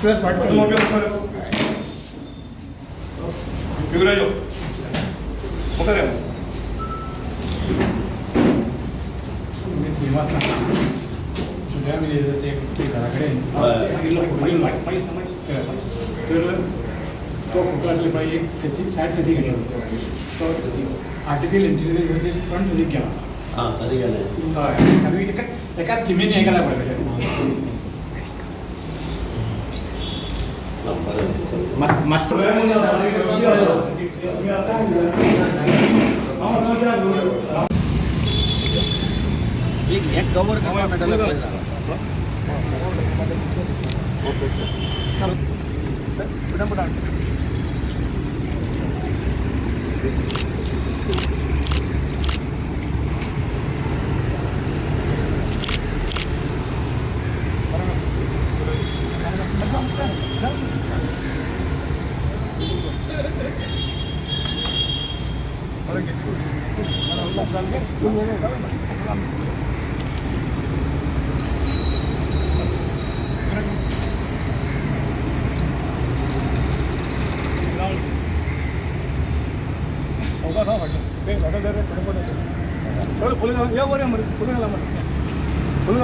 Sir फाट मी श्रीनिवास उद्या मी ते घराकडे तर तो फोटो आणले पाहिजे एक फेसिंग साईड फेसिंग घेतलं तो आर्टिफिशियल इंटेलिजन्सचे फ्रंट फेसिंग केला हां तसे गेले आणि एका थिमीने हे करायला पाहिजे एक कवर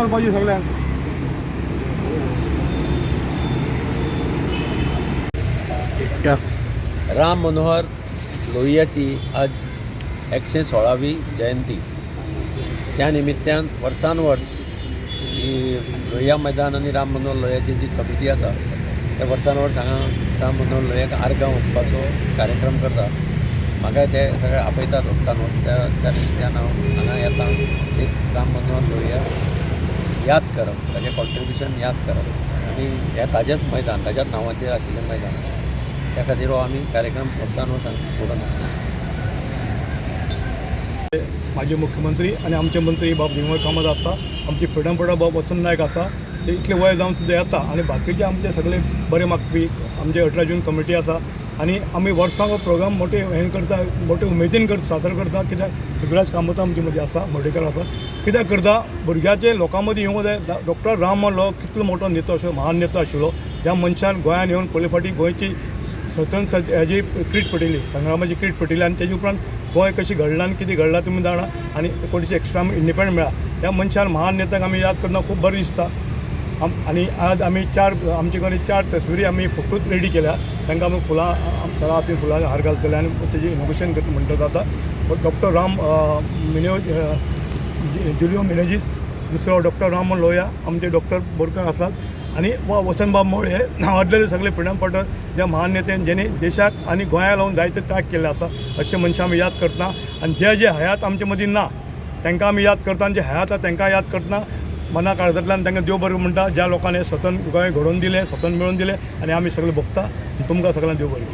पाहिजे सगळ्या राम मनोहर लोहियाची आज 116वी जयंती. त्या निमित्तान वर्सानवर्स ही लोहिया मैदान आणि राम मनोहर लोहियाची जी कमिटी आसा त्या वर्सानवर्स हांगा राम मनोहर लोहियाक आर्गां ओंपपाचो कार्यक्रम करता. म्हाका ते सगळे आपयतात ओंपतानूच त्या निमित्तान हांव हांगा येता. एक राम मनोहर लोहिया याद करप, ताजें कॉन्ट्रिब्युशन याद करप आनी हें ताजेंच मैदान, ताज्याच नांवाचेर आशिल्लें मैदान आसा. त्या खातीर हो आमी कार्यक्रम वर्सानवर्स फुडें माजी मुख्यमंत्री आणि आमचे मंत्री बाब विमल कामत आसा, आमची फ्रिडम फायटर बाब वसंत नायक आसा, ते इतले वय जावन सुद्दां येता आनी बाकीचे आमचे सगळे बरे मागपी आमचे 18 जून कमिटी आसा आनी आमी वर्सांक हो प्रोग्राम मोठे हें करता, मोठे उमेदीन सादर करता. कित्याक युगराज कामत आमचे मदीं आसा, मर्डेकर आसा. कित्याक करता भुरग्याचे लोकां मदीं येवंक जाय. डॉक्टर राम मनोहर लोहिया कितलो मोठो नेतो आशिल्लो, महान नेतो आशिल्लो. ह्या मनशान गोंयांत येवन पयले फावटी गोंयची स्वतंत्र हेजी क्रीट पटयली, संग्रामाची क्रीट पटयली आनी तेजे उपरांत गोंय कशी घडलां आनी कितें घडलां तुमी जाणा आनी 1961 इंडिपेंडंट मेळ्ळा. ह्या मनशान महान नेत्याक आमी याद करतना खूब बरें दिसता. आनी आज आमी आमचे कडेन 4 तस्विरी आमी फकूच रेडी केल्या. तांकां आमी फुलां सरा हातीन फुलां हार घालतले आनी तेजें इनोग्रेशन करता म्हणटा जाता. डॉक्टर राम जुलियो मिनेजीस, दुसरो डॉक्टर राम मनोहर लोहिया, आमचे डॉक्टर बोरकर आसात आनी वसंतबाब मोळे हांगातले सगळे फ्रिडम फायटर ज्या महान नेत्यान जेणे देशाक आनी गोंया लावन जायते त्याग केल्ले आसा अशे मनशां आमी याद करतना. आनी जे हयात आमचे मदीं ना तांकां आमी याद करता आनी जे हयात आसा तांकां याद करतना मना काळजांतल्यान तांकां देव बरें म्हणटा. ज्या लोकांनी स्वतंत्र गोंय घडोवन दिलें, स्वतंत्र मेळोवन दिलें आनी आमी सगळे भोगता. तुमकां सगळ्यांक देव बरें.